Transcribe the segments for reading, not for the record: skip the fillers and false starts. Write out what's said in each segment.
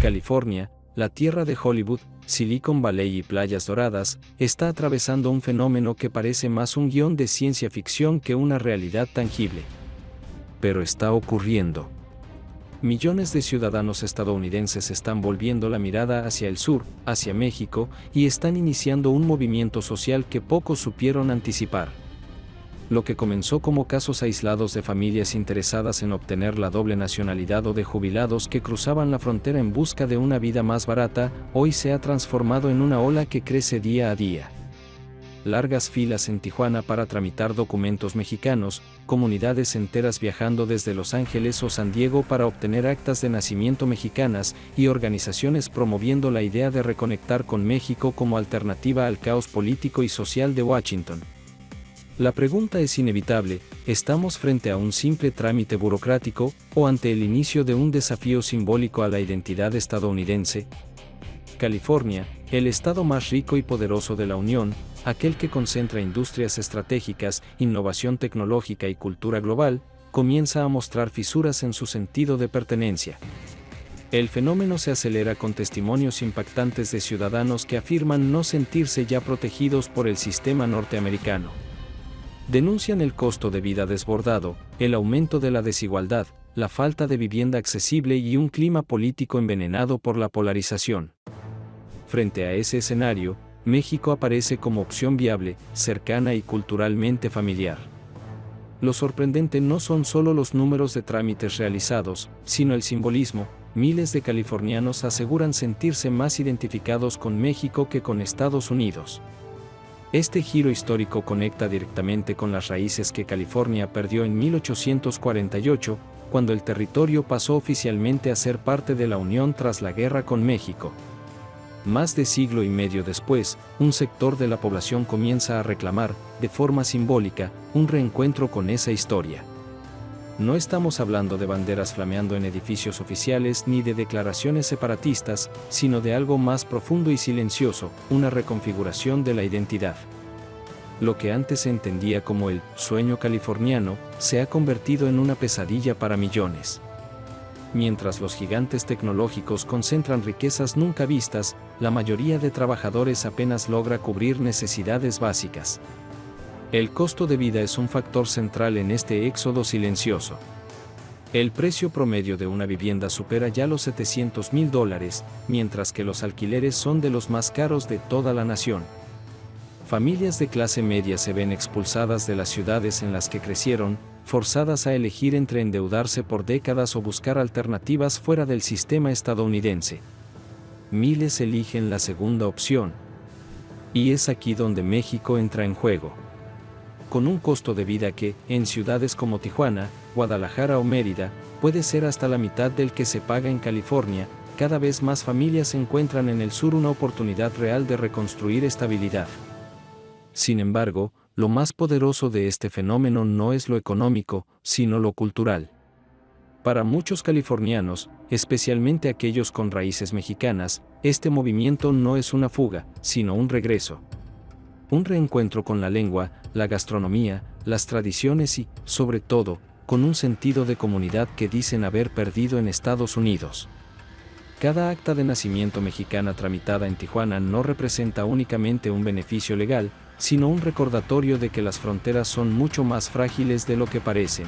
California, la tierra de Hollywood, Silicon Valley y playas doradas, está atravesando un fenómeno que parece más un guión de ciencia ficción que una realidad tangible. Pero está ocurriendo. Millones de ciudadanos estadounidenses están volviendo la mirada hacia el sur, hacia México, y están iniciando un movimiento social que pocos supieron anticipar. Lo que comenzó como casos aislados de familias interesadas en obtener la doble nacionalidad o de jubilados que cruzaban la frontera en busca de una vida más barata, hoy se ha transformado en una ola que crece día a día. Largas filas en Tijuana para tramitar documentos mexicanos, comunidades enteras viajando desde Los Ángeles o San Diego para obtener actas de nacimiento mexicanas y organizaciones promoviendo la idea de reconectar con México como alternativa al caos político y social de Washington. La pregunta es inevitable: ¿estamos frente a un simple trámite burocrático o ante el inicio de un desafío simbólico a la identidad estadounidense? California, el estado más rico y poderoso de la Unión, aquel que concentra industrias estratégicas, innovación tecnológica y cultura global, comienza a mostrar fisuras en su sentido de pertenencia. El fenómeno se acelera con testimonios impactantes de ciudadanos que afirman no sentirse ya protegidos por el sistema norteamericano. Denuncian el costo de vida desbordado, el aumento de la desigualdad, la falta de vivienda accesible y un clima político envenenado por la polarización. Frente a ese escenario, México aparece como opción viable, cercana y culturalmente familiar. Lo sorprendente no son solo los números de trámites realizados, sino el simbolismo. Miles de californianos aseguran sentirse más identificados con México que con Estados Unidos. Este giro histórico conecta directamente con las raíces que California perdió en 1848, cuando el territorio pasó oficialmente a ser parte de la Unión tras la guerra con México. Más de siglo y medio después, un sector de la población comienza a reclamar, de forma simbólica, un reencuentro con esa historia. No estamos hablando de banderas flameando en edificios oficiales ni de declaraciones separatistas, sino de algo más profundo y silencioso, una reconfiguración de la identidad. Lo que antes se entendía como el sueño californiano, se ha convertido en una pesadilla para millones. Mientras los gigantes tecnológicos concentran riquezas nunca vistas, la mayoría de trabajadores apenas logra cubrir necesidades básicas. El costo de vida es un factor central en este éxodo silencioso. El precio promedio de una vivienda supera ya los $700,000, mientras que los alquileres son de los más caros de toda la nación. Familias de clase media se ven expulsadas de las ciudades en las que crecieron, forzadas a elegir entre endeudarse por décadas o buscar alternativas fuera del sistema estadounidense. Miles eligen la segunda opción. Y es aquí donde México entra en juego. Con un costo de vida que, en ciudades como Tijuana, Guadalajara o Mérida, puede ser hasta la mitad del que se paga en California, cada vez más familias encuentran en el sur una oportunidad real de reconstruir estabilidad. Sin embargo, lo más poderoso de este fenómeno no es lo económico, sino lo cultural. Para muchos californianos, especialmente aquellos con raíces mexicanas, este movimiento no es una fuga, sino un regreso. Un reencuentro con la lengua, la gastronomía, las tradiciones y, sobre todo, con un sentido de comunidad que dicen haber perdido en Estados Unidos. Cada acta de nacimiento mexicana tramitada en Tijuana no representa únicamente un beneficio legal, sino un recordatorio de que las fronteras son mucho más frágiles de lo que parecen.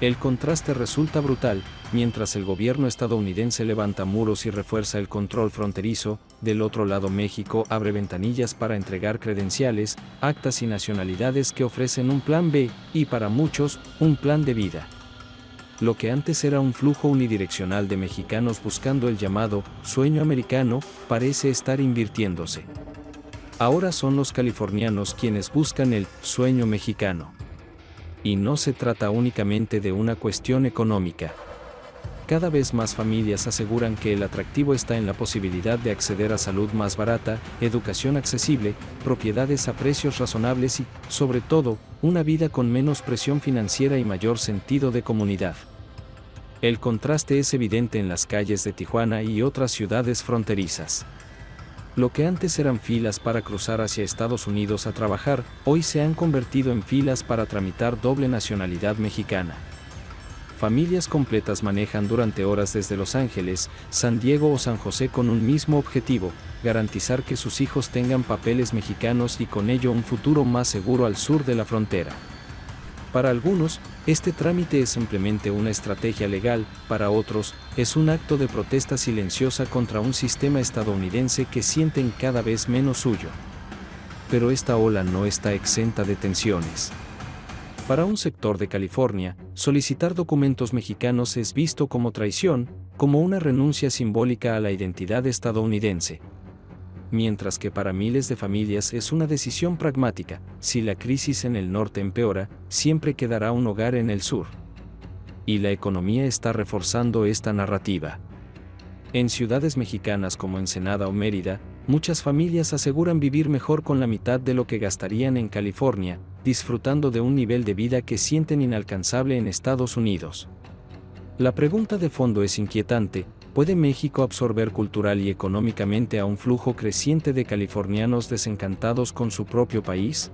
El contraste resulta brutal: mientras el gobierno estadounidense levanta muros y refuerza el control fronterizo, del otro lado México abre ventanillas para entregar credenciales, actas y nacionalidades que ofrecen un plan B, y para muchos, un plan de vida. Lo que antes era un flujo unidireccional de mexicanos buscando el llamado sueño americano, parece estar invirtiéndose. Ahora son los californianos quienes buscan el sueño mexicano. Y no se trata únicamente de una cuestión económica. Cada vez más familias aseguran que el atractivo está en la posibilidad de acceder a salud más barata, educación accesible, propiedades a precios razonables y, sobre todo, una vida con menos presión financiera y mayor sentido de comunidad. El contraste es evidente en las calles de Tijuana y otras ciudades fronterizas. Lo que antes eran filas para cruzar hacia Estados Unidos a trabajar, hoy se han convertido en filas para tramitar doble nacionalidad mexicana. Familias completas manejan durante horas desde Los Ángeles, San Diego o San José con un mismo objetivo: garantizar que sus hijos tengan papeles mexicanos y con ello un futuro más seguro al sur de la frontera. Para algunos, este trámite es simplemente una estrategia legal; para otros, es un acto de protesta silenciosa contra un sistema estadounidense que sienten cada vez menos suyo. Pero esta ola no está exenta de tensiones. Para un sector de California, solicitar documentos mexicanos es visto como traición, como una renuncia simbólica a la identidad estadounidense. Mientras que para miles de familias es una decisión pragmática: si la crisis en el norte empeora, siempre quedará un hogar en el sur. Y la economía está reforzando esta narrativa. En ciudades mexicanas como Ensenada o Mérida, muchas familias aseguran vivir mejor con la mitad de lo que gastarían en California, disfrutando de un nivel de vida que sienten inalcanzable en Estados Unidos. La pregunta de fondo es inquietante: ¿puede México absorber cultural y económicamente a un flujo creciente de californianos desencantados con su propio país?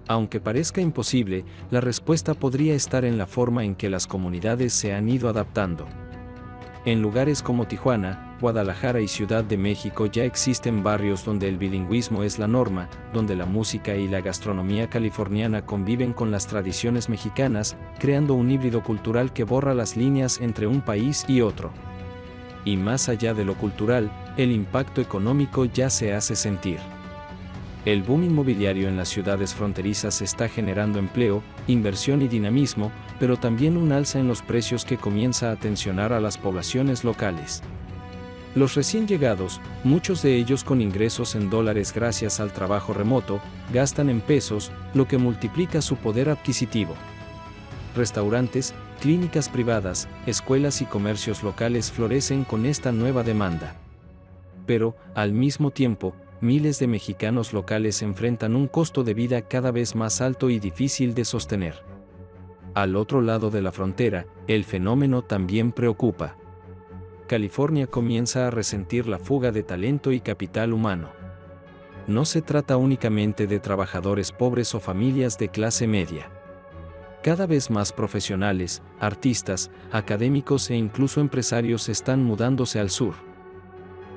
Aunque parezca imposible, la respuesta podría estar en la forma en que las comunidades se han ido adaptando. En lugares como Tijuana, Guadalajara y Ciudad de México ya existen barrios donde el bilingüismo es la norma, donde la música y la gastronomía californiana conviven con las tradiciones mexicanas, creando un híbrido cultural que borra las líneas entre un país y otro. Y más allá de lo cultural, el impacto económico ya se hace sentir. El boom inmobiliario en las ciudades fronterizas está generando empleo, inversión y dinamismo, pero también un alza en los precios que comienza a tensionar a las poblaciones locales. Los recién llegados, muchos de ellos con ingresos en dólares gracias al trabajo remoto, gastan en pesos, lo que multiplica su poder adquisitivo. Restaurantes, clínicas privadas, escuelas y comercios locales florecen con esta nueva demanda. Pero, al mismo tiempo, miles de mexicanos locales enfrentan un costo de vida cada vez más alto y difícil de sostener. Al otro lado de la frontera, el fenómeno también preocupa. California comienza a resentir la fuga de talento y capital humano. No se trata únicamente de trabajadores pobres o familias de clase media. Cada vez más profesionales, artistas, académicos e incluso empresarios están mudándose al sur.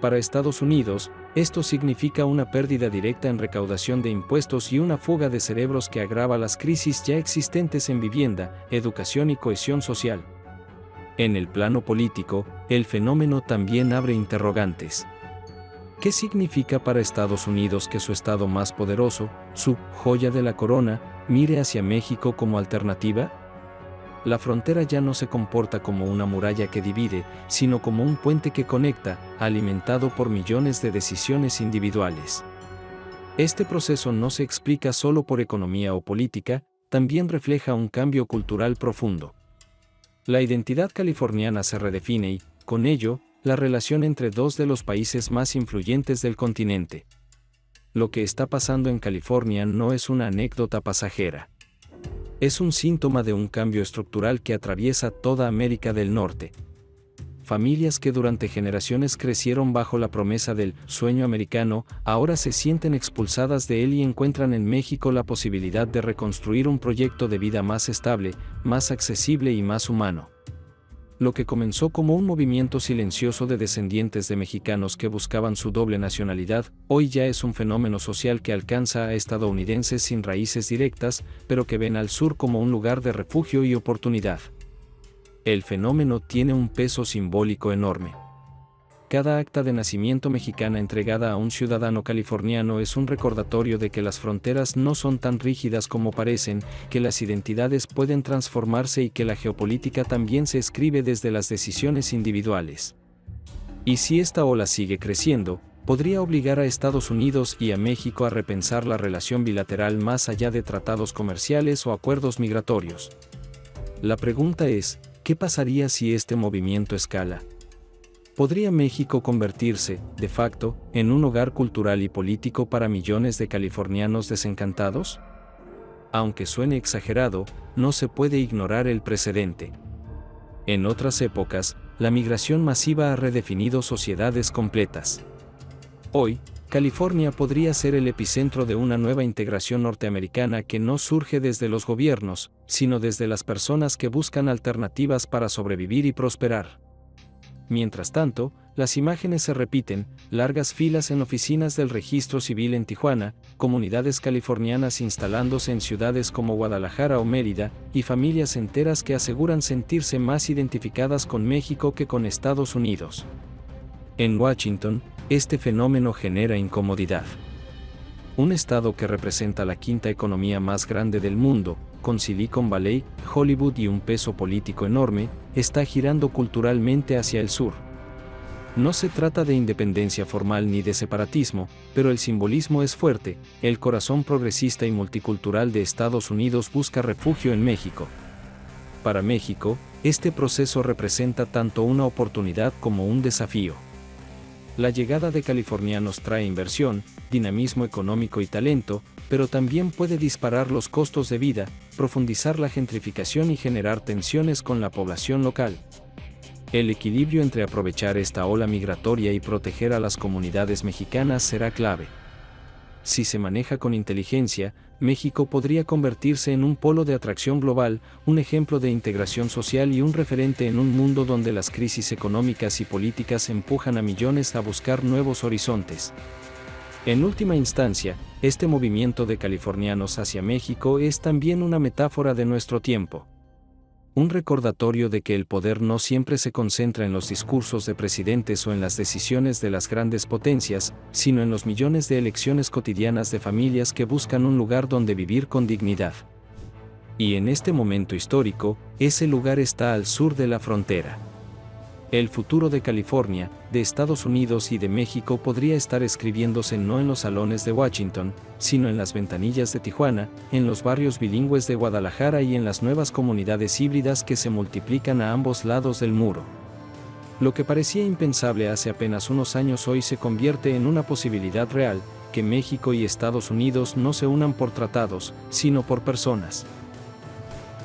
Para Estados Unidos, esto significa una pérdida directa en recaudación de impuestos y una fuga de cerebros que agrava las crisis ya existentes en vivienda, educación y cohesión social. En el plano político, el fenómeno también abre interrogantes. ¿Qué significa para Estados Unidos que su estado más poderoso, su joya de la corona, mire hacia México como alternativa? La frontera ya no se comporta como una muralla que divide, sino como un puente que conecta, alimentado por millones de decisiones individuales. Este proceso no se explica solo por economía o política, también refleja un cambio cultural profundo. La identidad californiana se redefine y, con ello, la relación entre dos de los países más influyentes del continente. Lo que está pasando en California no es una anécdota pasajera. Es un síntoma de un cambio estructural que atraviesa toda América del Norte. Familias que durante generaciones crecieron bajo la promesa del sueño americano, ahora se sienten expulsadas de él y encuentran en México la posibilidad de reconstruir un proyecto de vida más estable, más accesible y más humano. Lo que comenzó como un movimiento silencioso de descendientes de mexicanos que buscaban su doble nacionalidad, hoy ya es un fenómeno social que alcanza a estadounidenses sin raíces directas, pero que ven al sur como un lugar de refugio y oportunidad. El fenómeno tiene un peso simbólico enorme. Cada acta de nacimiento mexicana entregada a un ciudadano californiano es un recordatorio de que las fronteras no son tan rígidas como parecen, que las identidades pueden transformarse y que la geopolítica también se escribe desde las decisiones individuales. Y si esta ola sigue creciendo, podría obligar a Estados Unidos y a México a repensar la relación bilateral más allá de tratados comerciales o acuerdos migratorios. La pregunta es, ¿qué pasaría si este movimiento escala? ¿Podría México convertirse, de facto, en un hogar cultural y político para millones de californianos desencantados? Aunque suene exagerado, no se puede ignorar el precedente. En otras épocas, la migración masiva ha redefinido sociedades completas. Hoy, California podría ser el epicentro de una nueva integración norteamericana que no surge desde los gobiernos, sino desde las personas que buscan alternativas para sobrevivir y prosperar. Mientras tanto, las imágenes se repiten: largas filas en oficinas del registro civil en Tijuana, comunidades californianas instalándose en ciudades como Guadalajara o Mérida, y familias enteras que aseguran sentirse más identificadas con México que con Estados Unidos. En Washington, este fenómeno genera incomodidad. Un estado que representa la quinta economía más grande del mundo, con Silicon Valley, Hollywood y un peso político enorme, está girando culturalmente hacia el sur. No se trata de independencia formal ni de separatismo, pero el simbolismo es fuerte: el corazón progresista y multicultural de Estados Unidos busca refugio en México. Para México, este proceso representa tanto una oportunidad como un desafío. La llegada de californianos trae inversión, dinamismo económico y talento, pero también puede disparar los costos de vida, profundizar la gentrificación y generar tensiones con la población local. El equilibrio entre aprovechar esta ola migratoria y proteger a las comunidades mexicanas será clave. Si se maneja con inteligencia, México podría convertirse en un polo de atracción global, un ejemplo de integración social y un referente en un mundo donde las crisis económicas y políticas empujan a millones a buscar nuevos horizontes. En última instancia, este movimiento de californianos hacia México es también una metáfora de nuestro tiempo. Un recordatorio de que el poder no siempre se concentra en los discursos de presidentes o en las decisiones de las grandes potencias, sino en los millones de elecciones cotidianas de familias que buscan un lugar donde vivir con dignidad. Y en este momento histórico, ese lugar está al sur de la frontera. El futuro de California, de Estados Unidos y de México podría estar escribiéndose no en los salones de Washington, sino en las ventanillas de Tijuana, en los barrios bilingües de Guadalajara y en las nuevas comunidades híbridas que se multiplican a ambos lados del muro. Lo que parecía impensable hace apenas unos años hoy se convierte en una posibilidad real: que México y Estados Unidos no se unan por tratados, sino por personas.